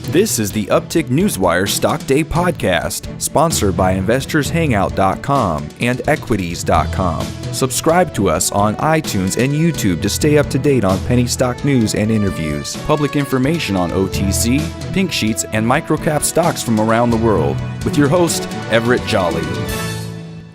This is the Uptick Newswire Stock Day podcast, sponsored by InvestorsHangout.com and Equities.com. Subscribe to us on iTunes and YouTube to stay up to date on penny stock news and interviews, public information on OTC, pink sheets, and microcap stocks from around the world. With your host, Everett Jolly.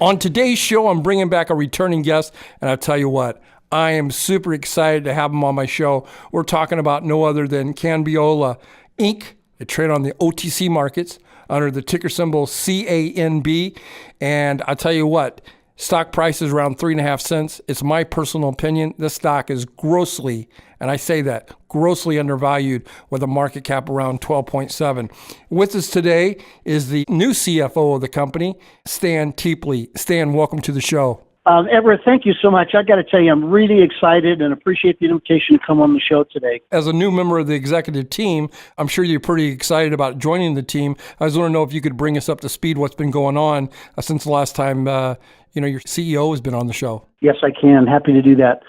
On today's show, I'm bringing back a returning guest, and I'll tell you what, I am super excited to have him on my show. We're talking about no other than Canbiola Inc. They trade on the OTC markets under the ticker symbol CANB. And I tell you what, stock price is around 3.5 cents. It's my personal opinion. This stock is grossly, and I say that, grossly undervalued with a market cap around 12.7. With us today is the new CFO of the company, Stan Teeple. Stan, welcome to the show. Everett, thank you so much. I got to tell you, I'm really excited and appreciate the invitation to come on the show today. As a new member of the executive team, I'm sure you're pretty excited about joining the team. I just want to know if you could bring us up to speed what's been going on since the last time your CEO has been on the show. Yes, I can. Happy to do that.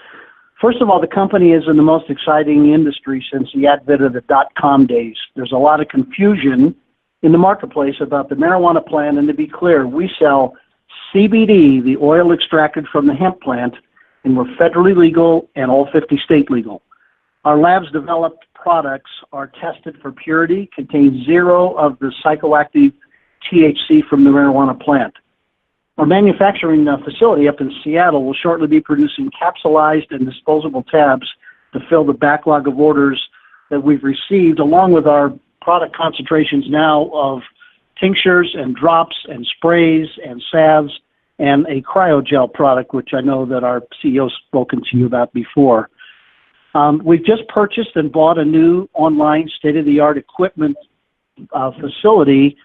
First of all, the company is in the most exciting industry since the advent of the dot-com days. There's a lot of confusion in the marketplace about the marijuana plant, and to be clear, we sell CBD, the oil extracted from the hemp plant, and we're federally legal and all 50 state legal. Our labs developed products are tested for purity, contain zero of the psychoactive THC from the marijuana plant. Our manufacturing facility up in Seattle will shortly be producing capsulized and disposable tabs to fill the backlog of orders that we've received, along with our product concentrations now of tinctures and drops and sprays and salves and a cryogel product, which I know that our CEO's spoken to you about before. We've just purchased and bought a new online state-of-the-art equipment facility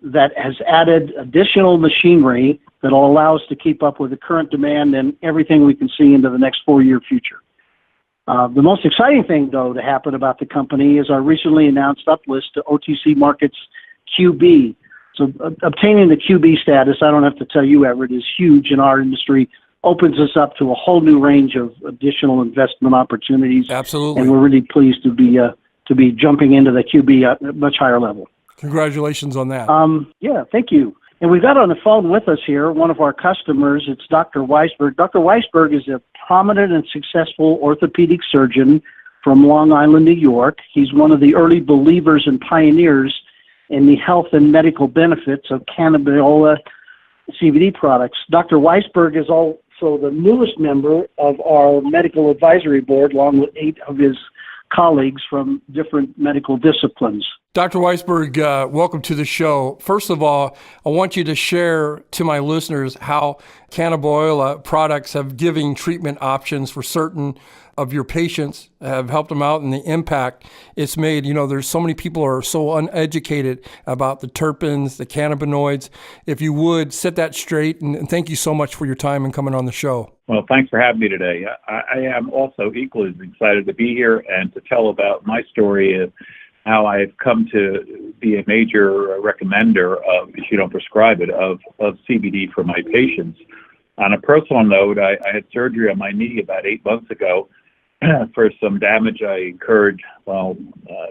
that has added additional machinery that will allow us to keep up with the current demand and everything we can see into the next 4-year future. The most exciting thing, though, to happen about the company is our recently announced uplist to OTC Markets QB. So obtaining the QB status, I don't have to tell you, Everett, is huge in our industry, opens us up to a whole new range of additional investment opportunities. Absolutely. And we're really pleased to be jumping into the QB at a much higher level. Congratulations on that. Yeah, thank you. And we've got on the phone with us here one of our customers. It's Dr. Weissberg. Dr. Weissberg is a prominent and successful orthopedic surgeon from Long Island, New York. He's one of the early believers and pioneers in the health and medical benefits of Canbiola CBD products. Dr. Weissberg is also the newest member of our medical advisory board, along with 8 of his colleagues from different medical disciplines. Dr. Weissberg, welcome to the show. First of all, I want you to share to my listeners how Canbiola products have given treatment options for certain of your patients, have helped them out, and the impact it's made. You know, there's so many people are so uneducated about the terpenes, the cannabinoids. If you would, set that straight, and thank you so much for your time and coming on the show. Well, thanks for having me today. I am also equally as excited to be here and to tell about my story of how I've come to be a major recommender of, if you don't prescribe it, of CBD for my patients. On a personal note, I had surgery on my knee about 8 months ago for some damage I incurred while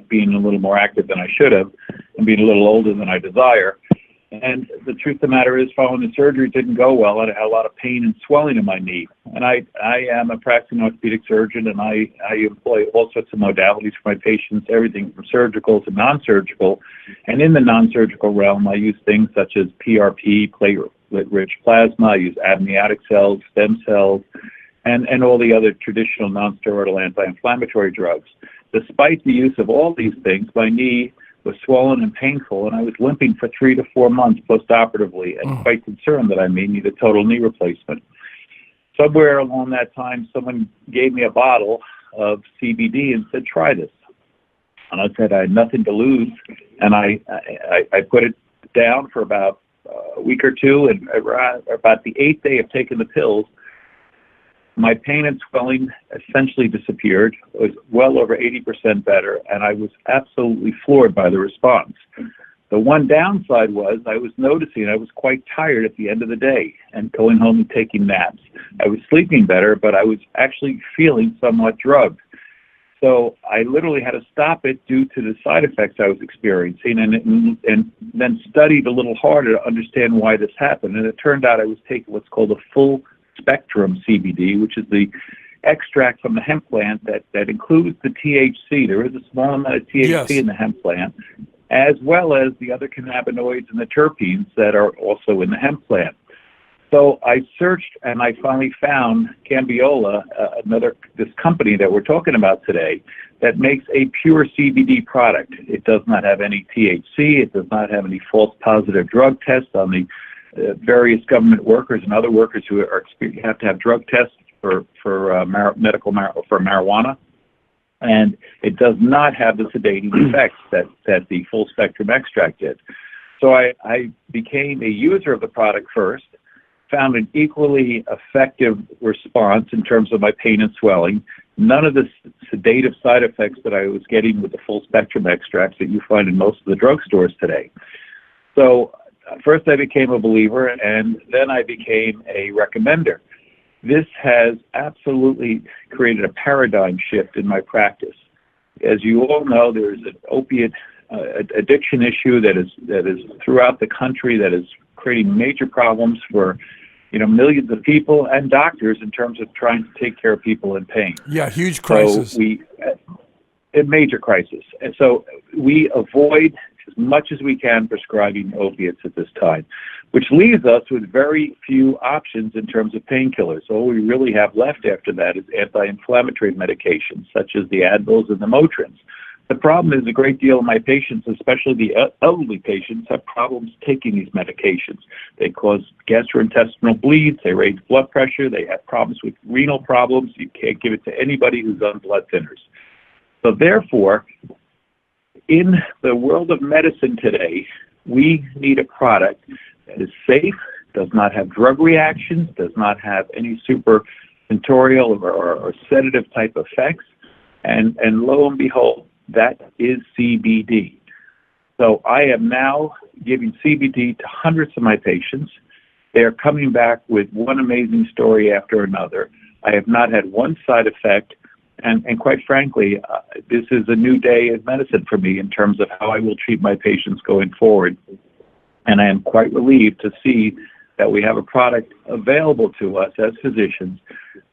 being a little more active than I should have and being a little older than I desire. And the truth of the matter is, following the surgery, it didn't go well, and I had a lot of pain and swelling in my knee. And I am a practicing orthopedic surgeon, and I employ all sorts of modalities for my patients, everything from surgical to non-surgical. And in the non-surgical realm, I use things such as PRP, platelet-rich plasma. I use amniotic cells, stem cells, and all the other traditional non-steroidal anti-inflammatory drugs. Despite the use of all these things, my knee was swollen and painful, and I was limping for 3 to 4 months post-operatively, and quite concerned that I may need a total knee replacement. Somewhere along that time, someone gave me a bottle of CBD and said, "Try this." And I said I had nothing to lose, and I put it down for about a week or two, and about the 8th day of taking the pills, my pain and swelling essentially disappeared. It was well over 80% better, and I was absolutely floored by the response. The one downside was I was noticing I was quite tired at the end of the day and going home and taking naps. I was sleeping better, but I was actually feeling somewhat drugged. So I literally had to stop it due to the side effects I was experiencing, and then studied a little harder to understand why this happened. And it turned out I was taking what's called a full spectrum CBD, which is the extract from the hemp plant that includes the THC. There is a small amount of THC in the hemp plant, as well as the other cannabinoids and the terpenes that are also in the hemp plant. So I searched and I finally found Canbiola, this company that we're talking about today, that makes a pure CBD product. It does not have any THC. It does not have any false positive drug tests on the various government workers and other workers who have to have drug tests for marijuana. And it does not have the sedating effects that the full spectrum extract did. So I became a user of the product first, found an equally effective response in terms of my pain and swelling. None of the sedative side effects that I was getting with the full spectrum extracts that you find in most of the drugstores today. So first I became a believer, and then I became a recommender. This has absolutely created a paradigm shift in my practice. As you all know, there's an opiate addiction issue that is throughout the country that is creating major problems for millions of people and doctors in terms of trying to take care of people in pain. Yeah, huge crisis. So a major crisis. And so we avoid as much as we can prescribing opiates at this time, which leaves us with very few options in terms of painkillers. All we really have left after that is anti-inflammatory medications, such as the Advils and the Motrins. The problem is a great deal of my patients, especially the elderly patients, have problems taking these medications. They cause gastrointestinal bleeds, they raise blood pressure, they have problems with renal problems. You can't give it to anybody who's on blood thinners. So therefore, in the world of medicine today, we need a product that is safe, does not have drug reactions, does not have any supratentorial or sedative type effects, and lo and behold, that is CBD. So I am now giving CBD to hundreds of my patients. They are coming back with one amazing story after another. I have not had one side effect. And quite frankly, this is a new day in medicine for me in terms of how I will treat my patients going forward. And I am quite relieved to see that we have a product available to us as physicians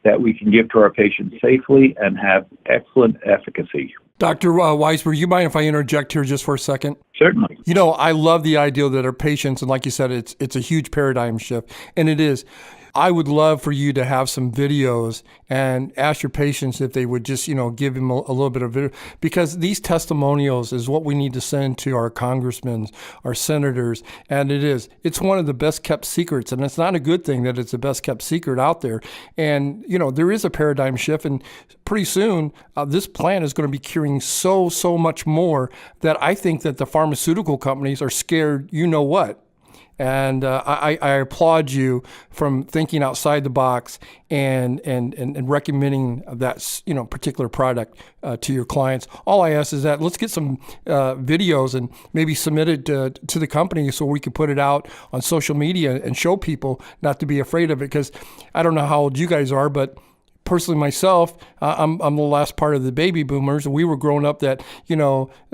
that we can give to our patients safely and have excellent efficacy. Dr. Weissberg, you mind if I interject here just for a second? Certainly. I love the idea that our patients, and like you said, it's a huge paradigm shift, and it is. I would love for you to have some videos and ask your patients if they would just, give them a little bit of video, because these testimonials is what we need to send to our congressmen, our senators, and it's one of the best kept secrets, and it's not a good thing that it's the best kept secret out there. And, there is a paradigm shift, and pretty soon this plant is going to be curing so much more that I think that the pharmaceutical companies are scared, what. And I applaud you from thinking outside the box and recommending that particular product to your clients. All I ask is that let's get some videos and maybe submit it to the company so we can put it out on social media and show people not to be afraid of it. Because I don't know how old you guys are, but personally myself, I'm the last part of the baby boomers, and we were growing up that,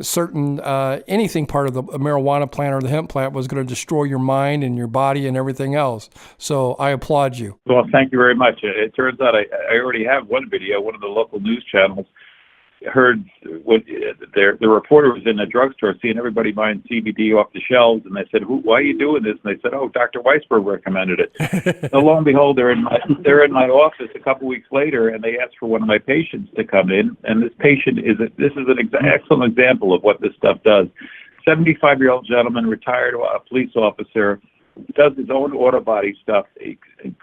certain anything part of the marijuana plant or the hemp plant was going to destroy your mind and your body and everything else. So I applaud you. Well, thank you very much. It turns out I already have one video. One of the local news channels heard what the reporter was in a drugstore seeing everybody buying CBD off the shelves, and they said, "Why are you doing this?" And they said, "Oh, Dr. Weissberg recommended it." So lo and behold, they're in my office a couple weeks later, and they asked for one of my patients to come in. And this patient is an excellent example of what this stuff does. 75-year-old gentleman, retired police officer, does his own auto body stuff, a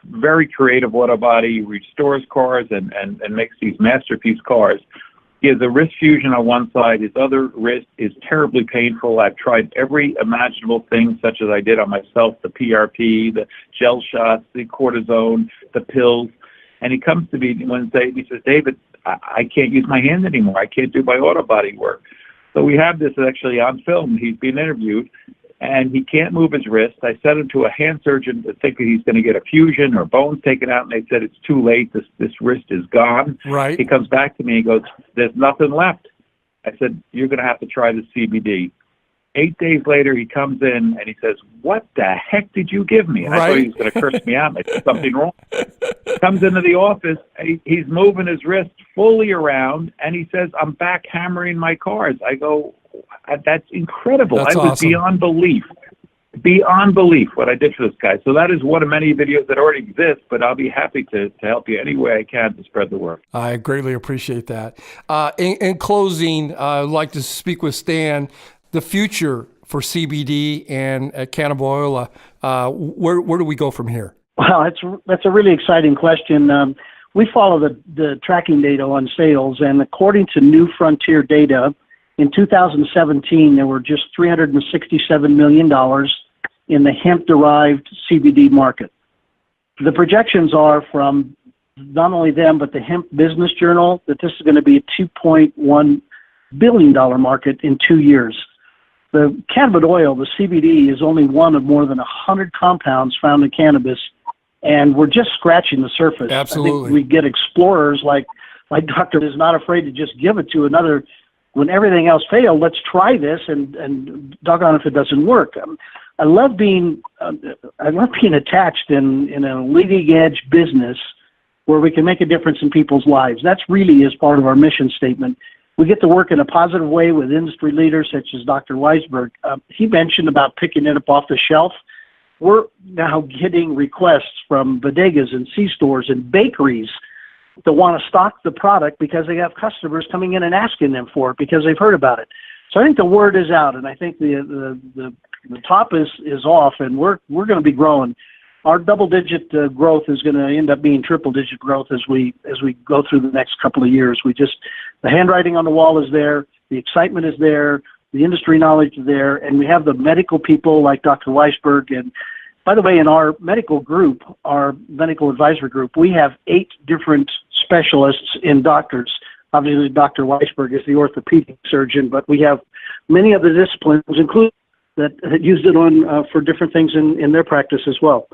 very creative auto body, restores cars and makes these masterpiece cars. He has a wrist fusion on one side. His other wrist is terribly painful. I've tried every imaginable thing, such as I did on myself, the PRP, the gel shots, the cortisone, the pills. And he comes to me one day, he says, "David, I can't use my hand anymore. I can't do my auto body work." So we have this actually on film. He's being interviewed. and he can't move his wrist. I sent him to a hand surgeon to think that he's going to get a fusion or bones taken out, and they said it's too late. This wrist is gone. Right. He comes back to me and goes, "There's nothing left." I said, "You're going to have to try the CBD." 8 days later, he comes in and he says, "What the heck did you give me?" And I thought he was going to curse me out. I said, "Something wrong." Comes into the office, he's moving his wrist fully around, and he says, "I'm back hammering my cars." I go, "That's incredible." That's I was awesome. beyond belief what I did for this guy. So that is one of many videos that already exist, but I'll be happy to help you any way I can to spread the word. I greatly appreciate that. In closing, I'd like to speak with Stan. The future for CBD and Canbiola, where do we go from here? Well, that's a really exciting question. We follow the tracking data on sales, and according to New Frontier data, in 2017, there were just $367 million in the hemp-derived CBD market. The projections are from not only them, but the Hemp Business Journal, that this is going to be a $2.1 billion market in 2 years. The cannabis oil, the CBD, is only one of more than 100 compounds found in cannabis, and we're just scratching the surface. Absolutely. I think we get explorers like Dr. is not afraid to just give it to another. When everything else failed, let's try this, and doggone if it doesn't work. I love being attached in a leading edge business where we can make a difference in people's lives. That's really is part of our mission statement. We get to work in a positive way with industry leaders such as Dr. Weissberg. He mentioned about picking it up off the shelf. We're now getting requests from bodegas and C-stores and bakeries to want to stock the product because they have customers coming in and asking them for it because they've heard about it. So I think the word is out, and I think the top is off, and we're going to be growing. Our double-digit growth is going to end up being triple-digit growth as we go through the next couple of years. The handwriting on the wall is there, the excitement is there, the industry knowledge is there, and we have the medical people like Dr. Weissberg. And by the way, in our medical group, our medical advisory group, we have 8 different specialists in doctors. Obviously, Dr. Weissberg is the orthopedic surgeon, but we have many other disciplines, including that use it on for different things in their practice as well.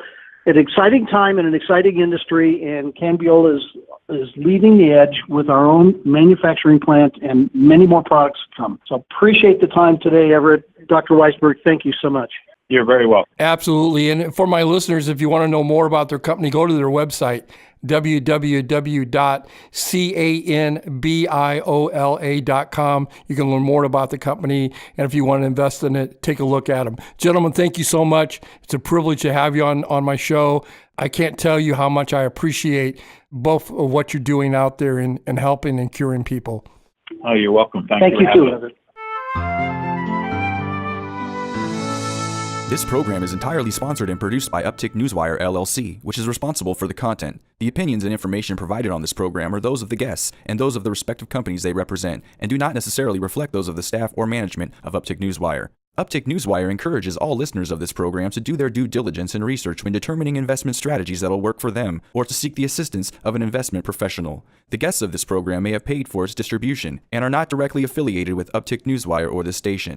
An exciting time in an exciting industry, and Canbiola is leading the edge with our own manufacturing plant and many more products to come. So appreciate the time today, Everett. Dr. Weissberg, thank you so much. You're very welcome. Absolutely. And for my listeners, if you want to know more about their company, go to their website, www.canbiola.com. You can learn more about the company, and if you want to invest in it, take a look at them. Gentlemen, thank you so much. It's a privilege to have you on my show. I can't tell you how much I appreciate both of what you're doing out there and helping and curing people. Oh, you're welcome. Thank you too, Everett. This program is entirely sponsored and produced by Uptick Newswire, LLC, which is responsible for the content. The opinions and information provided on this program are those of the guests and those of the respective companies they represent, and do not necessarily reflect those of the staff or management of Uptick Newswire. Uptick Newswire encourages all listeners of this program to do their due diligence and research when determining investment strategies that will work for them, or to seek the assistance of an investment professional. The guests of this program may have paid for its distribution and are not directly affiliated with Uptick Newswire or this station.